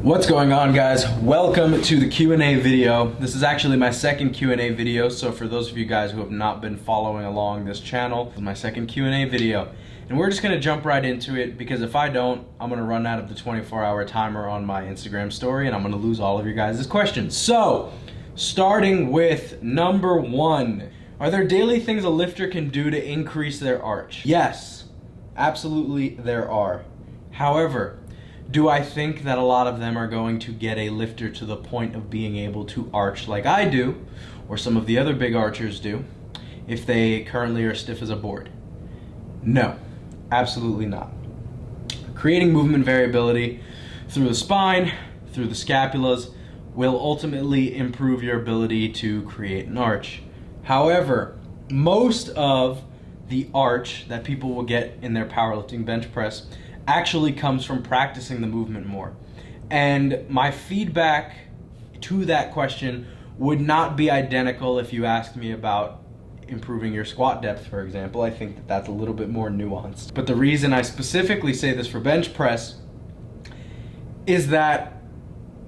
What's going on, guys? Welcome to the Q&A video. This is actually my second Q&A video, so for those of you guys who have not been following along this channel, this is my second Q&A video. And we're just gonna jump right into it because if I don't, I'm gonna run out of the 24-hour timer on my Instagram story and I'm gonna lose all of your guys' questions. So, starting with number one, are there daily things a lifter can do to increase their arch? Yes, absolutely there are. However, do I think that a lot of them are going to get a lifter to the point of being able to arch like I do, or some of the other big archers do, if they currently are stiff as a board? No, absolutely not. Creating movement variability through the spine, through the scapulas, will ultimately improve your ability to create an arch. However, most of the arch that people will get in their powerlifting bench press actually comes from practicing the movement more. And my feedback to that question would not be identical if you asked me about improving your squat depth, for example. I think that that's a little bit more nuanced. But the reason I specifically say this for bench press is that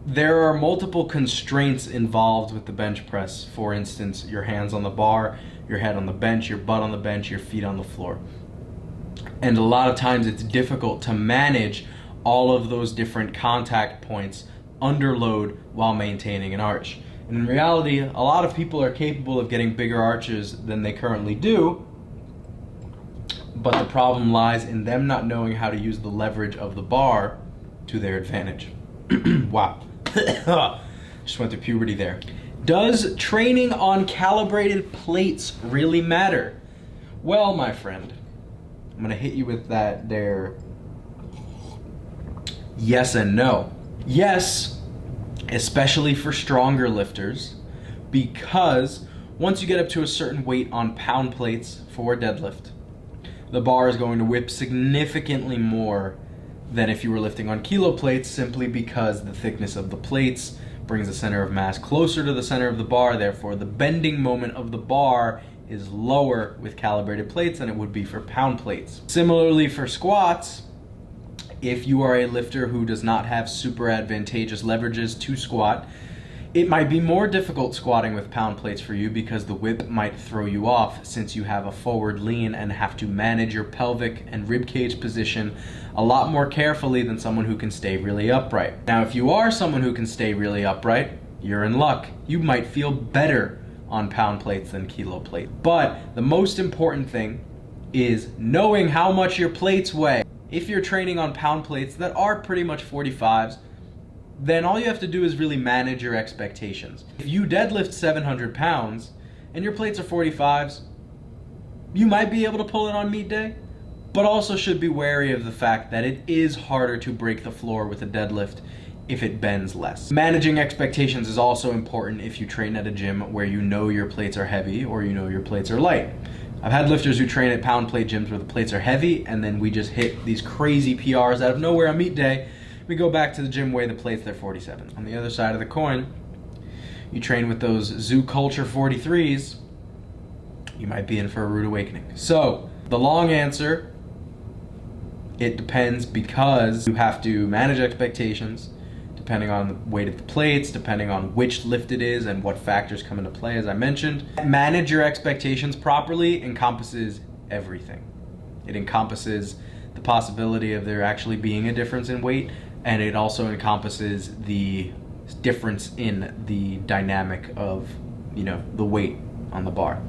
there are multiple constraints involved with the bench press. For instance, your hands on the bar, your head on the bench, your butt on the bench, your feet on the floor. And a lot of times it's difficult to manage all of those different contact points under load while maintaining an arch. And in reality, a lot of people are capable of getting bigger arches than they currently do, but the problem lies in them not knowing how to use the leverage of the bar to their advantage. Wow. Just went through puberty there. Does training on calibrated plates really matter? Well, my friend, I'm gonna hit you with that there. Yes and no. Yes, especially for stronger lifters, because once you get up to a certain weight on pound plates for a deadlift, the bar is going to whip significantly more than if you were lifting on kilo plates, simply because the thickness of the plates brings the center of mass closer to the center of the bar. Therefore, the bending moment of the bar is lower with calibrated plates than it would be for pound plates. Similarly for squats, if you are a lifter who does not have super advantageous leverages to squat, it might be more difficult squatting with pound plates for you because the whip might throw you off, since you have a forward lean and have to manage your pelvic and rib cage position a lot more carefully than someone who can stay really upright. Now, if you are someone who can stay really upright, you're in luck. You might feel better on pound plates than kilo plate. But the most important thing is knowing how much your plates weigh. If you're training on pound plates that are pretty much 45s, then all you have to do is really manage your expectations. If you deadlift 700 pounds and your plates are 45s, you might be able to pull it on meet day, but also should be wary of the fact that it is harder to break the floor with a deadlift if it bends less. Managing expectations is also important if you train at a gym where you know your plates are heavy or you know your plates are light. I've had lifters who train at pound plate gyms where the plates are heavy and then we just hit these crazy PRs out of nowhere on meet day. We go back to the gym, weigh the plates, they're 47. On the other side of the coin, you train with those zoo culture 43s, you might be in for a rude awakening. So, the long answer, it depends, because you have to manage expectations depending on the weight of the plates, depending on which lift it is and what factors come into play, as I mentioned. Manage your expectations properly encompasses everything. It encompasses the possibility of there actually being a difference in weight, and it also encompasses the difference in the dynamic of, the weight on the bar.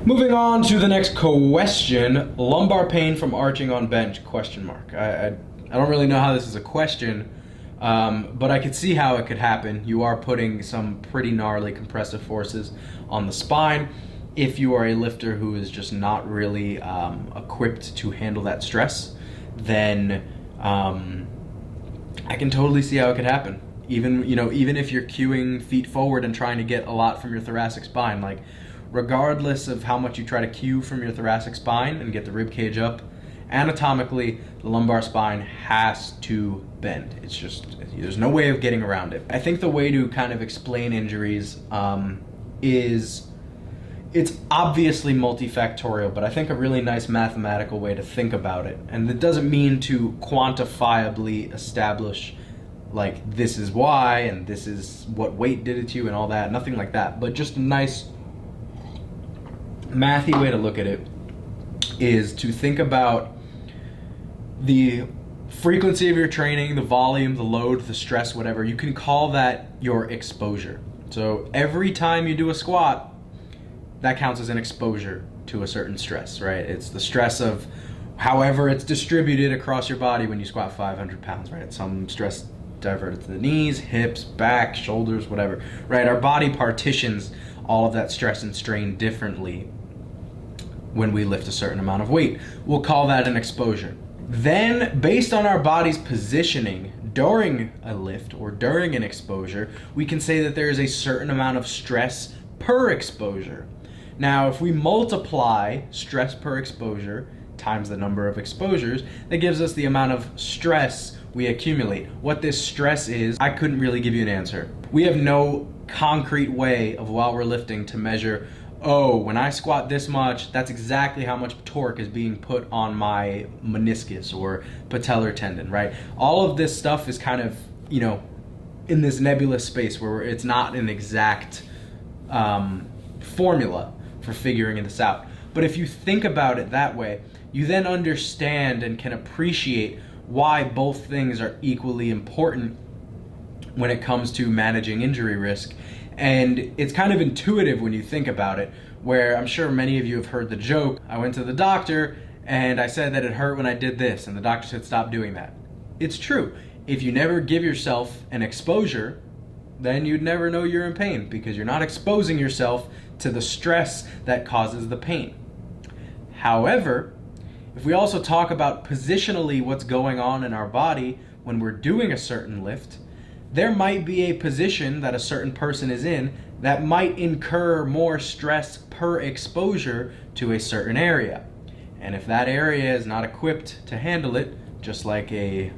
Moving on to the next question, lumbar pain from arching on bench, question mark. I don't really know how this is a question, but I could see how it could happen. You are putting some pretty gnarly compressive forces on the spine. If you are a lifter who is just not really equipped to handle that stress, then I can totally see how it could happen. Even if you're cueing feet forward and trying to get a lot from your thoracic spine, like regardless of how much you try to cue from your thoracic spine and get the rib cage up, anatomically, the lumbar spine has to bend. It's just, there's no way of getting around it. I think the way to kind of explain injuries is, it's obviously multifactorial, but I think a really nice mathematical way to think about it, and it doesn't mean to quantifiably establish like this is why and this is what weight did it to you and all that, nothing like that, but just a nice mathy way to look at it is to think about the frequency of your training, the volume, the load, the stress, whatever. You can call that your exposure. So every time you do a squat, that counts as an exposure to a certain stress, right? It's the stress of however it's distributed across your body when you squat 500 pounds, right? Some stress diverted to the knees, hips, back, shoulders, whatever, right? Our body partitions all of that stress and strain differently when we lift a certain amount of weight. We'll call that an exposure. Then, based on our body's positioning during a lift or during an exposure, we can say that there is a certain amount of stress per exposure. Now, if we multiply stress per exposure times the number of exposures, that gives us the amount of stress we accumulate. What this stress is, I couldn't really give you an answer. We have no concrete way of, while we're lifting, to measure, oh, when I squat this much, that's exactly how much torque is being put on my meniscus or patellar tendon, right? All of this stuff is kind of, you know, in this nebulous space where it's not an exact formula for figuring this out. But if you think about it that way, you then understand and can appreciate why both things are equally important when it comes to managing injury risk. And it's kind of intuitive when you think about it, where I'm sure many of you have heard the joke, I went to the doctor and I said that it hurt when I did this, and the doctor said stop doing that. It's true. If you never give yourself an exposure, then you'd never know you're in pain, because you're not exposing yourself to the stress that causes the pain. However, if we also talk about positionally what's going on in our body when we're doing a certain lift, there might be a position that a certain person is in that might incur more stress per exposure to a certain area. And if that area is not equipped to handle it, just like a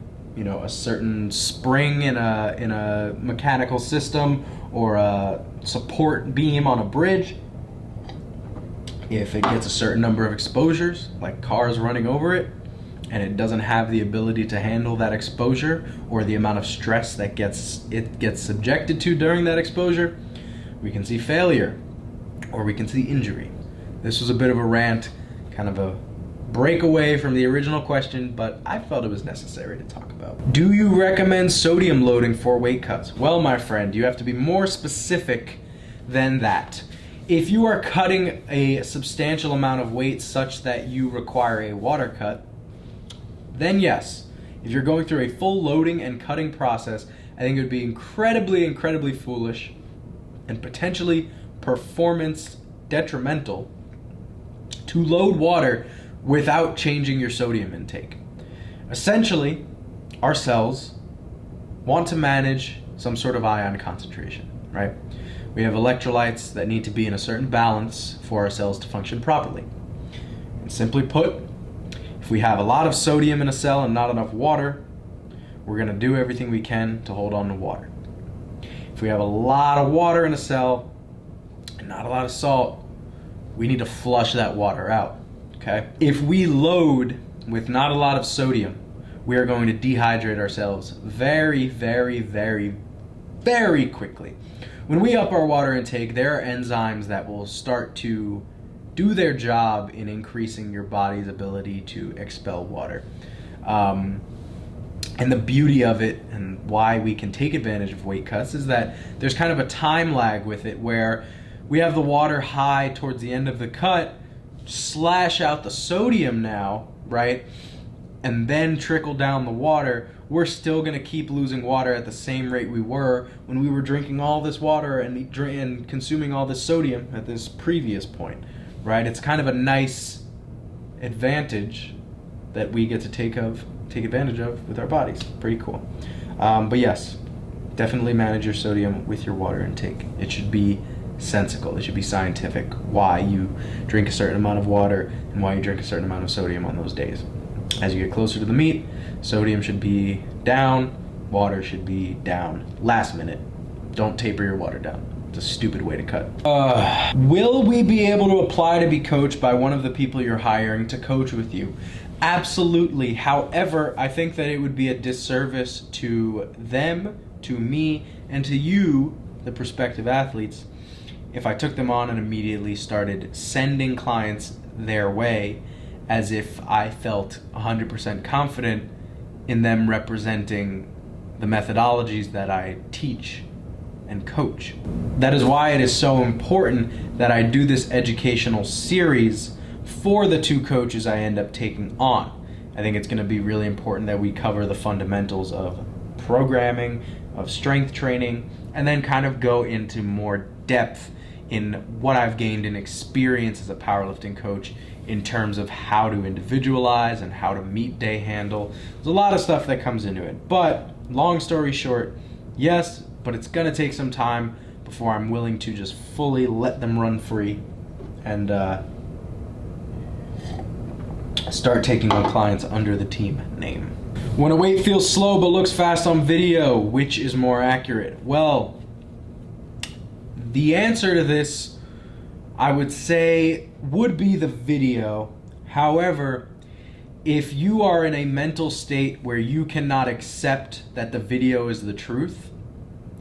certain spring in a mechanical system or a support beam on a bridge, if it gets a certain number of exposures, like cars running over it, and it doesn't have the ability to handle that exposure or the amount of stress that it gets subjected to during that exposure, we can see failure or we can see injury. This was a bit of a rant, kind of a breakaway from the original question, but I felt it was necessary to talk about. Do you recommend sodium loading for weight cuts? Well, my friend, you have to be more specific than that. If you are cutting a substantial amount of weight such that you require a water cut, then yes. If you're going through a full loading and cutting process, I think it would be incredibly foolish and potentially performance detrimental to load water without changing your sodium intake. Essentially, our cells want to manage some sort of ion concentration, right? We have electrolytes that need to be in a certain balance for our cells to function properly. And simply put, if we have a lot of sodium in a cell and not enough water, we're going to do everything we can to hold on to water. If we have a lot of water in a cell and not a lot of salt, we need to flush that water out, okay? If we load with not a lot of sodium, we are going to dehydrate ourselves very quickly. When we up our water intake, there are enzymes that will start to do their job in increasing your body's ability to expel water. And the beauty of it and why we can take advantage of weight cuts is that there's kind of a time lag with it where we have the water high towards the end of the cut, slash out the sodium now, right? And then trickle down the water. We're still going to keep losing water at the same rate we were when we were drinking all this water and consuming all this sodium at this previous point, right? It's kind of a nice advantage that we get to take advantage of with our bodies. Pretty cool. But yes, definitely manage your sodium with your water intake. It should be sensical. It should be scientific why you drink a certain amount of water and why you drink a certain amount of sodium on those days. As you get closer to the meet, sodium should be down, water should be down. Last minute. Don't taper your water down. It's a stupid way to cut. Will we be able to apply to be coached by one of the people you're hiring to coach with you? Absolutely. However, I think that it would be a disservice to them, to me, and to you, the prospective athletes, if I took them on and immediately started sending clients their way as if I felt 100% confident in them representing the methodologies that I teach and coach. That is why it is so important that I do this educational series for the 2 coaches I end up taking on. I think it's going to be really important that we cover the fundamentals of programming, of strength training, and then kind of go into more depth in what I've gained in experience as a powerlifting coach in terms of how to individualize and how to meet day handle. There's a lot of stuff that comes into it. But long story short, yes, but it's going to take some time before I'm willing to just fully let them run free and start taking on clients under the team name. When a weight feels slow but looks fast on video, which is more accurate? Well, the answer to this, I would say, would be the video. However, if you are in a mental state where you cannot accept that the video is the truth,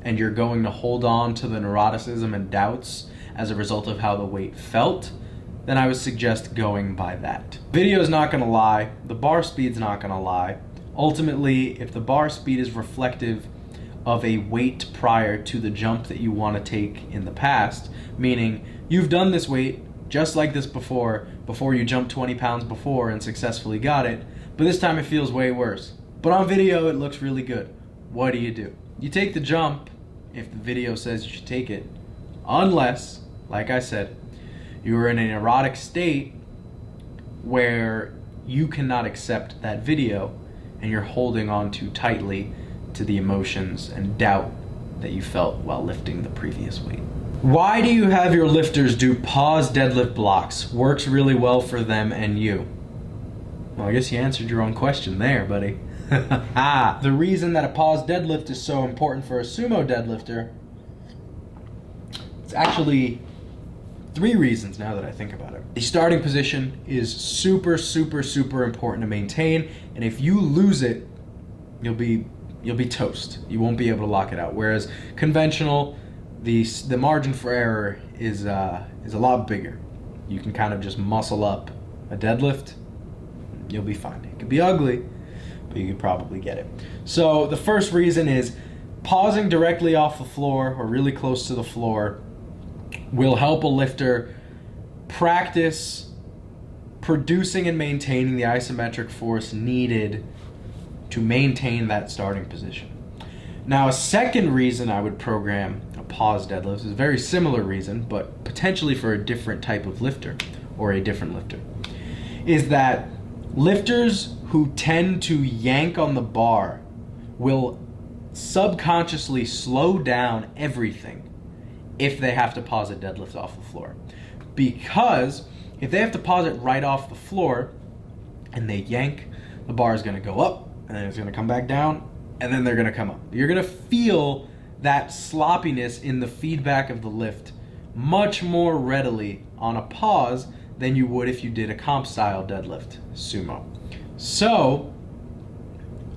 and you're going to hold on to the neuroticism and doubts as a result of how the weight felt, then I would suggest going by that. Video is not gonna lie, the bar speed's not gonna lie. Ultimately, if the bar speed is reflective of a weight prior to the jump that you wanna take in the past, meaning you've done this weight just like this before you jumped 20 pounds before and successfully got it, but this time it feels way worse. But on video, it looks really good. What do? You take the jump if the video says you should take it, unless, like I said, you are in an neurotic state where you cannot accept that video and you're holding on too tightly to the emotions and doubt that you felt while lifting the previous weight. Why do you have your lifters do pause deadlift blocks? Works really well for them and you. Well, I guess you answered your own question there, buddy. The reason that a pause deadlift is so important for a sumo deadlifter, it's actually 3 reasons now that I think about it. The starting position is super, super, super important to maintain, and if you lose it, you'll be toast. You won't be able to lock it out. Whereas conventional, the margin for error is a lot bigger. You can kind of just muscle up a deadlift, you'll be fine. It could be ugly, but you could probably get it. So the first reason is pausing directly off the floor or really close to the floor will help a lifter practice producing and maintaining the isometric force needed to maintain that starting position. Now, a second reason I would program a pause deadlift is a very similar reason, but potentially for a different type of lifter or a different lifter, is that lifters who tend to yank on the bar will subconsciously slow down everything if they have to pause a deadlift off the floor. Because if they have to pause it right off the floor and they yank, the bar is going to go up and then it's going to come back down and then they're going to come up. You're going to feel that sloppiness in the feedback of the lift much more readily on a pause than you would if you did a comp style deadlift, sumo. So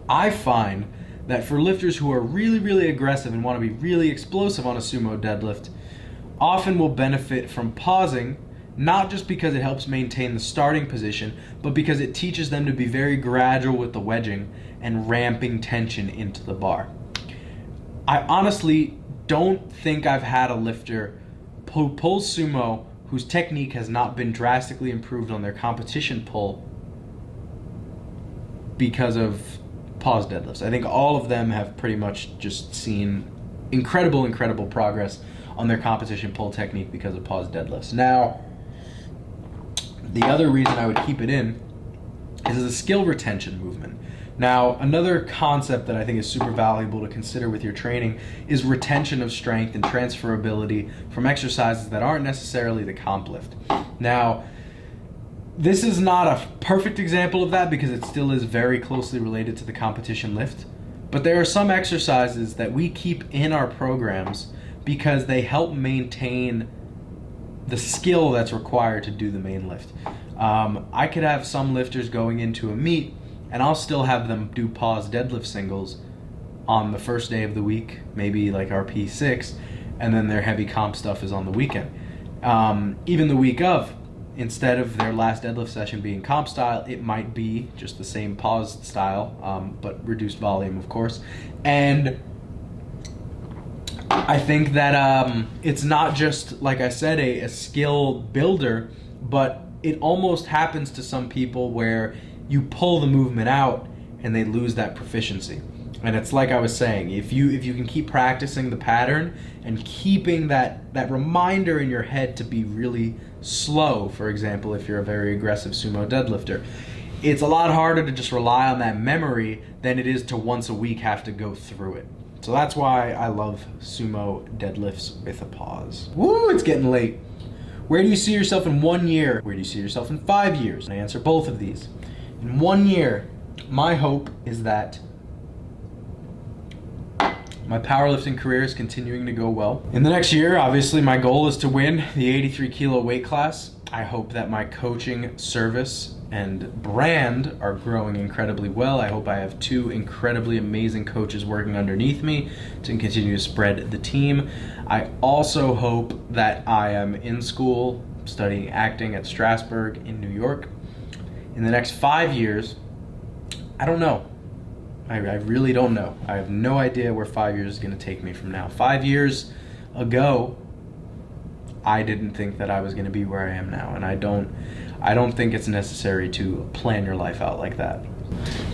I find that for lifters who are really, really aggressive and want to be really explosive on a sumo deadlift, often will benefit from pausing, not just because it helps maintain the starting position, but because it teaches them to be very gradual with the wedging and ramping tension into the bar. I honestly don't think I've had a lifter who pulls sumo whose technique has not been drastically improved on their competition pull because of pause deadlifts. I think all of them have pretty much just seen incredible progress on their competition pull technique because of pause deadlifts. Now, the other reason I would keep it in is the skill retention movement. Now, another concept that I think is super valuable to consider with your training is retention of strength and transferability from exercises that aren't necessarily the comp lift. Now, this is not a perfect example of that because it still is very closely related to the competition lift, but there are some exercises that we keep in our programs because they help maintain the skill that's required to do the main lift. I could have some lifters going into a meet and I'll still have them do pause deadlift singles on the first day of the week, maybe like RP6, and then their heavy comp stuff is on the weekend. Even the week of, instead of their last deadlift session being comp style, it might be just the same pause style, but reduced volume, of course. And I think that it's not just, like I said, a skill builder, but it almost happens to some people where you pull the movement out and they lose that proficiency. And it's like I was saying, if you can keep practicing the pattern and keeping that reminder in your head to be really slow, for example, if you're a very aggressive sumo deadlifter, it's a lot harder to just rely on that memory than it is to once a week have to go through it. So that's why I love sumo deadlifts with a pause. Woo, it's getting late. Where do you see yourself in 1 year? Where do you see yourself in 5 years? And I answer both of these. In 1 year, my hope is that my powerlifting career is continuing to go well. In the next year, obviously, my goal is to win the 83 kilo weight class. I hope that my coaching service and brand are growing incredibly well. I hope I have 2 incredibly amazing coaches working underneath me to continue to spread the team. I also hope that I am in school studying acting at Strasbourg in New York. In the next 5 years, I don't know. I really don't know. I have no idea where 5 years is going to take me from now. 5 years ago, I didn't think that I was going to be where I am now, and I don't think it's necessary to plan your life out like that.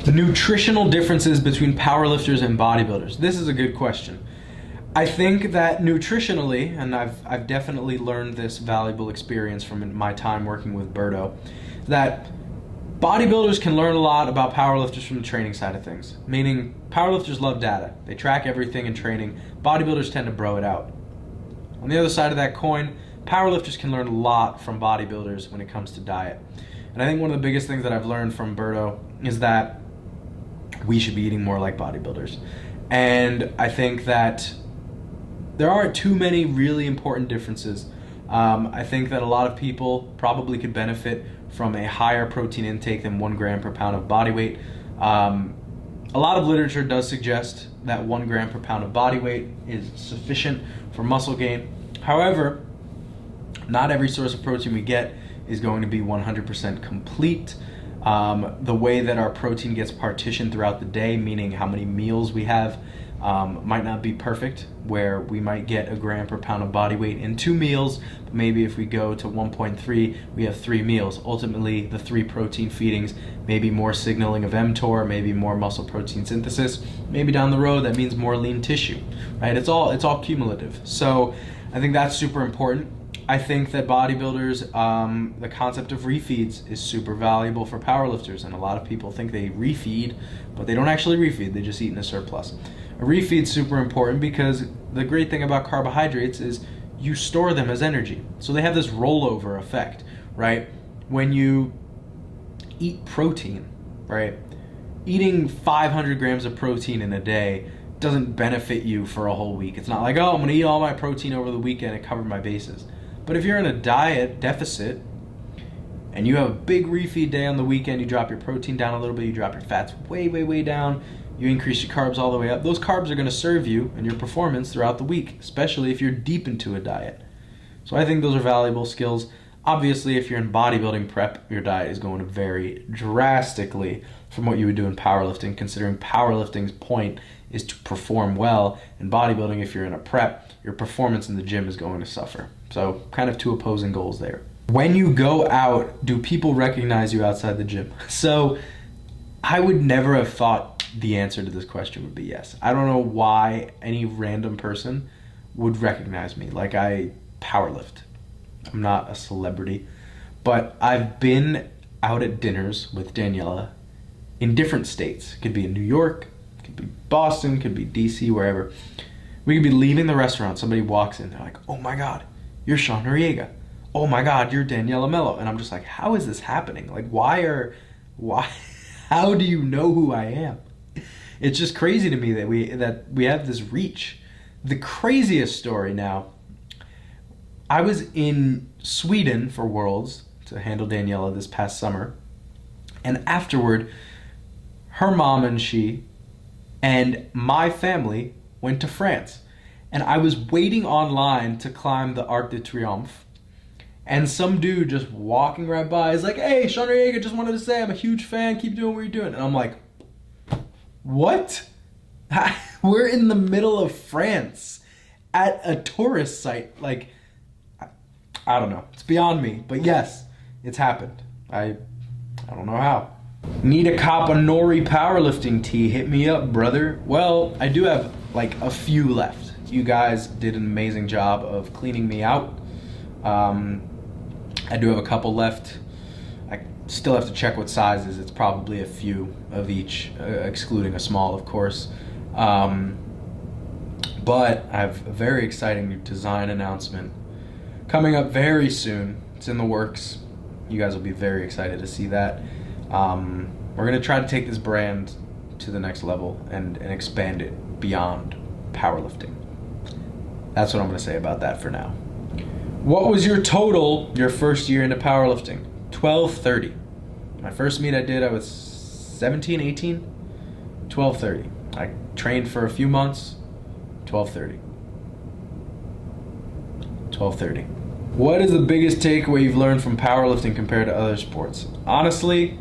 The nutritional differences between powerlifters and bodybuilders. This is a good question. I think that nutritionally, and I've definitely learned this valuable experience from my time working with Berto, that bodybuilders can learn a lot about powerlifters from the training side of things. Meaning, powerlifters love data. They track everything in training. Bodybuilders tend to bro it out. On the other side of that coin, powerlifters can learn a lot from bodybuilders when it comes to diet. And I think one of the biggest things that I've learned from Berto is that we should be eating more like bodybuilders. And I think that there aren't too many really important differences. I think that a lot of people probably could benefit from a higher protein intake than 1 gram per pound of body weight. A lot of literature does suggest that 1 gram per pound of body weight is sufficient for muscle gain. However, not every source of protein we get is going to be 100% complete. The way that our protein gets partitioned throughout the day, meaning how many meals we have, might not be perfect, where we might get 1 gram per pound of body weight in 2 meals, but maybe if we go to 1.3, we have 3 meals. Ultimately, the 3 protein feedings, maybe more signaling of mTOR, maybe more muscle protein synthesis, maybe down the road that means more lean tissue, right? It's all cumulative. So I think that's super important. I think that bodybuilders, the concept of refeeds is super valuable for powerlifters, and a lot of people think they refeed, but they don't actually refeed, they just eat in a surplus. A refeed's super important because the great thing about carbohydrates is you store them as energy. So they have this rollover effect, right? When you eat protein, right? Eating 500 grams of protein in a day doesn't benefit you for a whole week. It's not like, oh, I'm gonna eat all my protein over the weekend and cover my bases. But if you're in a diet deficit and you have a big refeed day on the weekend, you drop your protein down a little bit, you drop your fats way, way, way down, you increase your carbs all the way up, those carbs are going to serve you and your performance throughout the week, especially if you're deep into a diet. So I think those are valuable skills. Obviously, if you're in bodybuilding prep, your diet is going to vary drastically from what you would do in powerlifting, considering powerlifting's point is to perform well. In bodybuilding, if you're in a prep, your performance in the gym is going to suffer. So kind of 2 opposing goals there. When you go out, do people recognize you outside the gym? So I would never have thought the answer to this question would be yes. I don't know why any random person would recognize me. Like, I powerlift. I'm not a celebrity, but I've been out at dinners with Daniela in different states. It could be in New York, it could be Boston, it could be DC, wherever. We could be leaving the restaurant, somebody walks in, they're like, oh my God, you're Sean Noriega. Oh my God, you're Daniela Mello. And I'm just like, how is this happening? Like, how do you know who I am? It's just crazy to me that we have this reach. The craziest story now, I was in Sweden for Worlds to handle Daniela this past summer. And afterward, her mom and she and my family went to France. And I was waiting online to climb the Arc de Triomphe. And some dude just walking right by is like, "Hey, Sean Noriega, just wanted to say I'm a huge fan. Keep doing what you're doing." And I'm like, what? We're in the middle of France at a tourist site. Like, I don't know. It's beyond me. But yes, it's happened. I don't know how. Need a cop a Nori powerlifting tee? Hit me up, brother. Well, I do have like a few left. You guys did an amazing job of cleaning me out. I do have a couple left. I still have to check what sizes. It's probably a few of each, excluding a small, of course. But I have a very exciting new design announcement coming up very soon. It's in the works. You guys will be very excited to see that. We're going to try to take this brand to the next level and expand it beyond powerlifting. That's what I'm going to say about that for now. What was your total your first year into powerlifting? 1230. My first meet I did, I was 17, 18, 1230. I trained for a few months, 1230. 1230. What is the biggest takeaway you've learned from powerlifting compared to other sports? Honestly,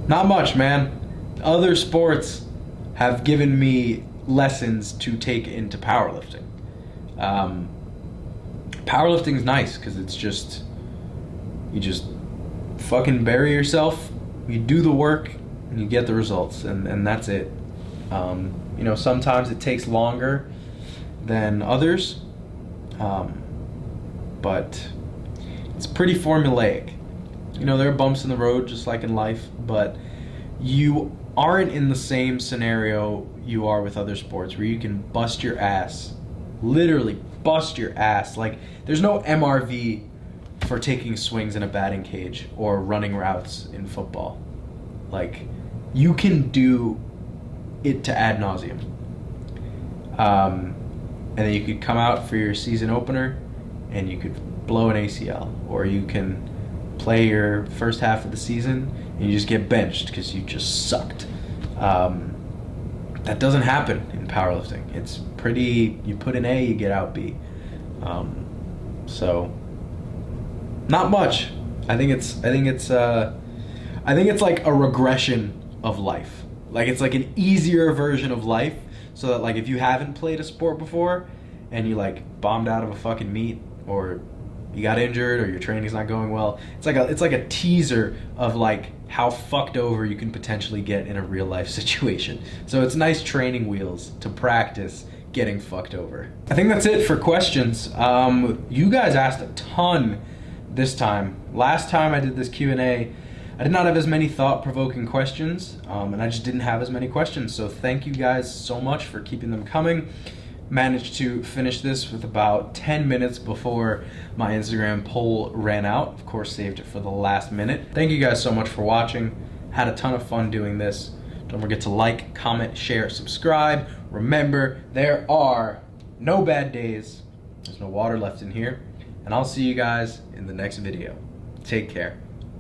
not much, man. Other sports have given me lessons to take into powerlifting. Powerlifting is nice because it's just, you just fucking bury yourself, you do the work, and you get the results, and that's it. You know, sometimes it takes longer than others, but it's pretty formulaic. You know, there are bumps in the road just like in life, but you aren't in the same scenario you are with other sports where you can bust your ass, literally bust your ass. Like, there's no MRV for taking swings in a batting cage or running routes in football. Like, you can do it to ad nauseum. And then you could come out for your season opener and you could blow an ACL, or you can play your first half of the season and you just get benched because you just sucked. That doesn't happen in powerlifting. It's pretty, you put an A, you get out B. So not much. I think it's like a regression of life. Like, it's like an easier version of life, so that, like, if you haven't played a sport before and you like bombed out of a fucking meet, or you got injured, or your training's not going well, it's like a teaser of like how fucked over you can potentially get in a real life situation. So it's nice training wheels to practice getting fucked over. I think that's it for questions. You guys asked a ton this time. Last time I did this Q&A, I did not have as many thought-provoking questions, and I just didn't have as many questions. So thank you guys so much for keeping them coming. Managed to finish this with about 10 minutes before my Instagram poll ran out. Of course, saved it for the last minute. Thank you guys so much for watching. Had a ton of fun doing this. Don't forget to like, comment, share, subscribe. Remember, there are no bad days. There's no water left in here. And I'll see you guys in the next video. Take care.